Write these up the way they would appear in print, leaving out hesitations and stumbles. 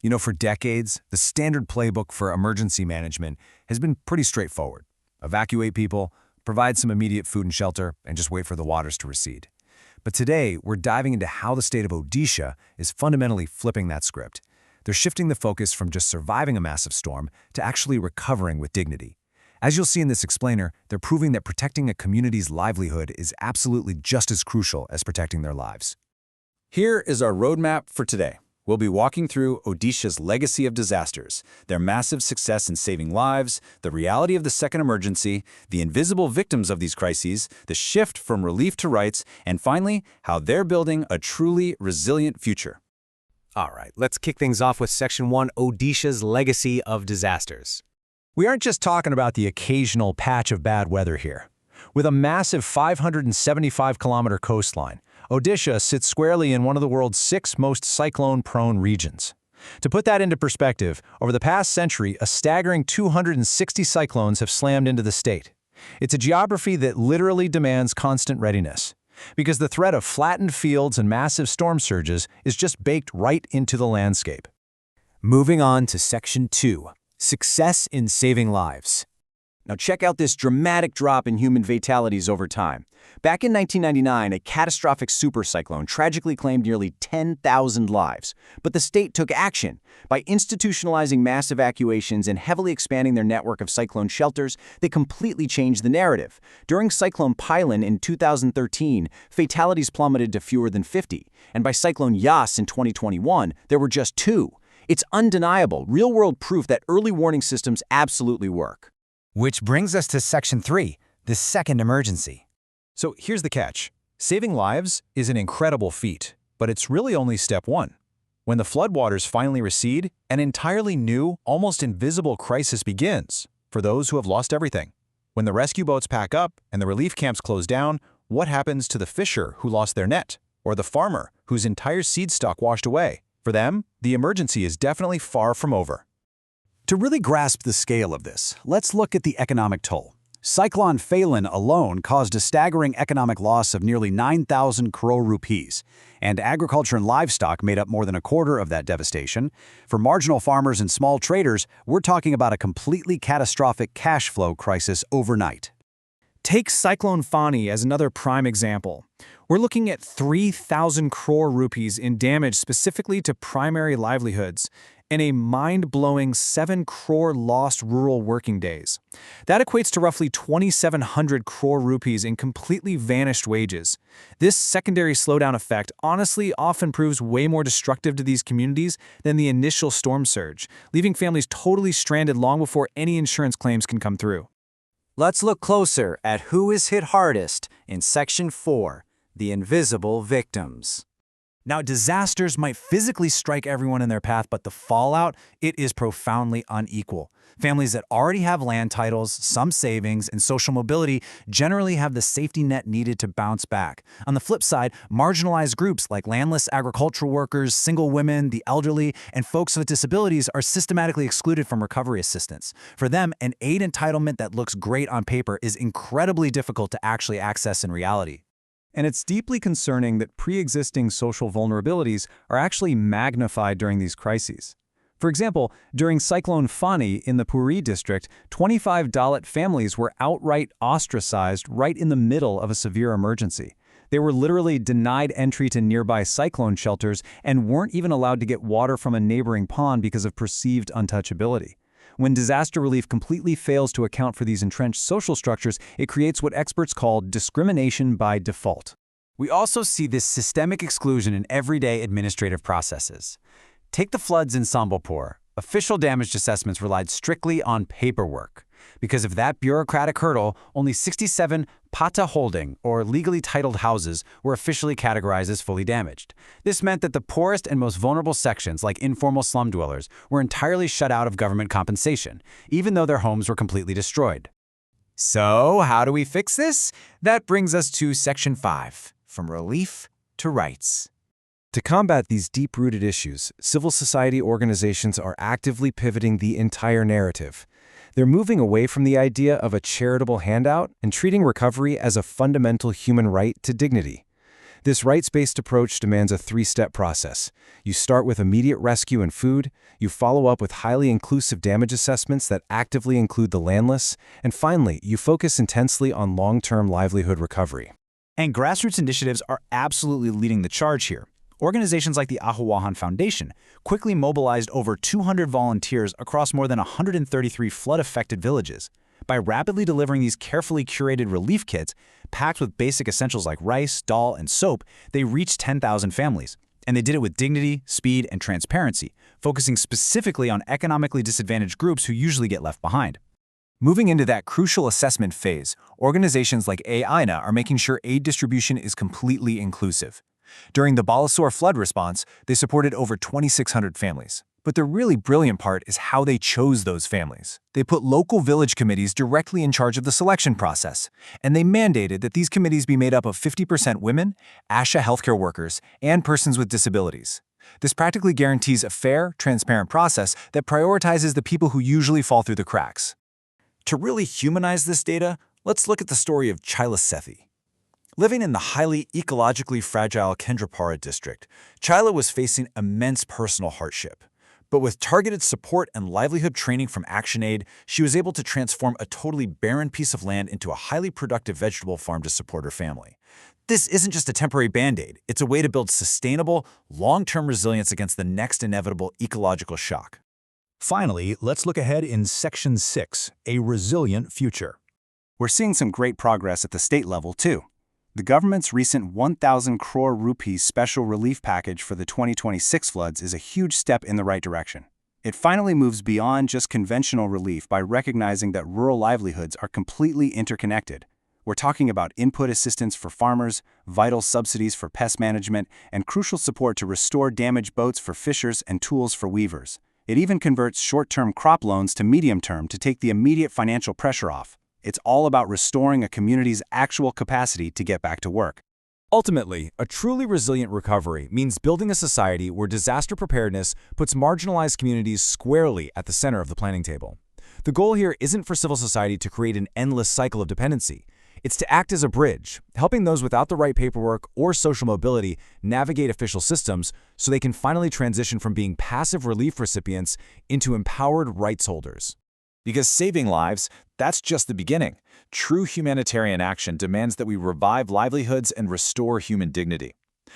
For decades, the standard playbook for emergency management has been pretty straightforward. Evacuate people, provide some immediate food and shelter, and just wait for the waters to recede. But today, we're diving into how the state of Odisha is fundamentally flipping that script. They're shifting the focus from just surviving a massive storm to actually recovering with dignity. As you'll see in this explainer, they're proving that protecting a community's livelihood is absolutely just as crucial as protecting their lives. Here is our roadmap for today. We'll be walking through Odisha's legacy of disasters, their massive success in saving lives, the reality of the second emergency, the invisible victims of these crises, the shift from relief to rights, and finally, how they're building a truly resilient future. All right, let's kick things off with Section 1, Odisha's legacy of disasters. We aren't just talking about the occasional patch of bad weather here. With a massive 575-kilometer coastline, Odisha sits squarely in one of the world's 6 most cyclone-prone regions. To put that into perspective, over the past century, a staggering 260 cyclones have slammed into the state. It's a geography that literally demands constant readiness, because the threat of flattened fields and massive storm surges is just baked right into the landscape. Moving on to Section 2, Success in Saving Lives. Now check out this dramatic drop in human fatalities over time. Back in 1999, a catastrophic supercyclone tragically claimed nearly 10,000 lives. But the state took action. By institutionalizing mass evacuations and heavily expanding their network of cyclone shelters, they completely changed the narrative. During Cyclone Pylon in 2013, fatalities plummeted to fewer than 50. And by Cyclone Yas in 2021, there were just 2. It's undeniable, real-world proof that early warning systems absolutely work. Which brings us to Section 3, the second emergency. So here's the catch. Saving lives is an incredible feat, but it's really only step 1. When the floodwaters finally recede, an entirely new, almost invisible crisis begins for those who have lost everything. When the rescue boats pack up and the relief camps close down, what happens to the fisher who lost their net, or the farmer whose entire seed stock washed away? For them, the emergency is definitely far from over. To really grasp the scale of this, let's look at the economic toll. Cyclone Phalan alone caused a staggering economic loss of nearly 9,000 crore rupees, and agriculture and livestock made up more than a quarter of that devastation. For marginal farmers and small traders, we're talking about a completely catastrophic cash flow crisis overnight. Take Cyclone Fani as another prime example. We're looking at 3,000 crore rupees in damage specifically to primary livelihoods, and a mind-blowing 7 crore lost rural working days. That equates to roughly 2,700 crore rupees in completely vanished wages. This secondary slowdown effect honestly often proves way more destructive to these communities than the initial storm surge, leaving families totally stranded long before any insurance claims can come through. Let's look closer at who is hit hardest in Section 4, the invisible victims. Now, disasters might physically strike everyone in their path, but the fallout, it is profoundly unequal. Families that already have land titles, some savings, and social mobility generally have the safety net needed to bounce back. On the flip side, marginalized groups like landless agricultural workers, single women, the elderly, and folks with disabilities are systematically excluded from recovery assistance. For them, an aid entitlement that looks great on paper is incredibly difficult to actually access in reality. And it's deeply concerning that pre-existing social vulnerabilities are actually magnified during these crises. For example, during Cyclone Fani in the Puri district, 25 Dalit families were outright ostracized right in the middle of a severe emergency. They were literally denied entry to nearby cyclone shelters and weren't even allowed to get water from a neighboring pond because of perceived untouchability. When disaster relief completely fails to account for these entrenched social structures, it creates what experts call discrimination by default. We also see this systemic exclusion in everyday administrative processes. Take the floods in Sambalpur. Official damage assessments relied strictly on paperwork. Because of that bureaucratic hurdle, only 67 pata holding, or legally titled houses, were officially categorized as fully damaged. This meant that the poorest and most vulnerable sections, like informal slum dwellers, were entirely shut out of government compensation, even though their homes were completely destroyed. So, how do we fix this? That brings us to Section 5, from relief to rights. To combat these deep-rooted issues, civil society organizations are actively pivoting the entire narrative. They're moving away from the idea of a charitable handout and treating recovery as a fundamental human right to dignity. This rights-based approach demands a three-step process. You start with immediate rescue and food, you follow up with highly inclusive damage assessments that actively include the landless, and finally, you focus intensely on long-term livelihood recovery. And grassroots initiatives are absolutely leading the charge here. Organizations like the Ahuahan Foundation quickly mobilized over 200 volunteers across more than 133 flood-affected villages. By rapidly delivering these carefully curated relief kits, packed with basic essentials like rice, dal, and soap, they reached 10,000 families. And they did it with dignity, speed, and transparency, focusing specifically on economically disadvantaged groups who usually get left behind. Moving into that crucial assessment phase, organizations like AINA are making sure aid distribution is completely inclusive. During the Balasore flood response, they supported over 2,600 families. But the really brilliant part is how they chose those families. They put local village committees directly in charge of the selection process, and they mandated that these committees be made up of 50% women, ASHA healthcare workers, and persons with disabilities. This practically guarantees a fair, transparent process that prioritizes the people who usually fall through the cracks. To really humanize this data, let's look at the story of Chila Sethi. Living in the highly ecologically fragile Kendrapara district, Chila was facing immense personal hardship. But with targeted support and livelihood training from ActionAid, she was able to transform a totally barren piece of land into a highly productive vegetable farm to support her family. This isn't just a temporary band-aid, it's a way to build sustainable, long-term resilience against the next inevitable ecological shock. Finally, let's look ahead in Section 6, a resilient future. We're seeing some great progress at the state level, too. The government's recent 1,000 crore rupees special relief package for the 2026 floods is a huge step in the right direction. It finally moves beyond just conventional relief by recognizing that rural livelihoods are completely interconnected. We're talking about input assistance for farmers, vital subsidies for pest management, and crucial support to restore damaged boats for fishers and tools for weavers. It even converts short-term crop loans to medium-term to take the immediate financial pressure off. It's all about restoring a community's actual capacity to get back to work. Ultimately, a truly resilient recovery means building a society where disaster preparedness puts marginalized communities squarely at the center of the planning table. The goal here isn't for civil society to create an endless cycle of dependency. It's to act as a bridge, helping those without the right paperwork or social mobility navigate official systems so they can finally transition from being passive relief recipients into empowered rights holders. Because saving lives, that's just the beginning. True humanitarian action demands that we revive livelihoods and restore human dignity.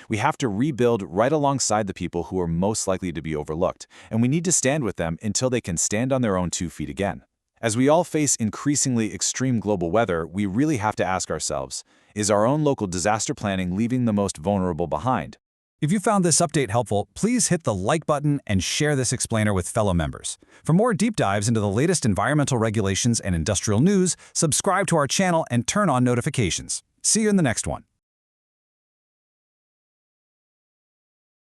We have to rebuild right alongside the people who are most likely to be overlooked, and we need to stand with them until they can stand on their own 2 feet again. As we all face increasingly extreme global weather, we really have to ask ourselves, is our own local disaster planning leaving the most vulnerable behind? If you found this update helpful, please hit the like button and share this explainer with fellow members. For more deep dives into the latest environmental regulations and industrial news, subscribe to our channel and turn on notifications. See you in the next one.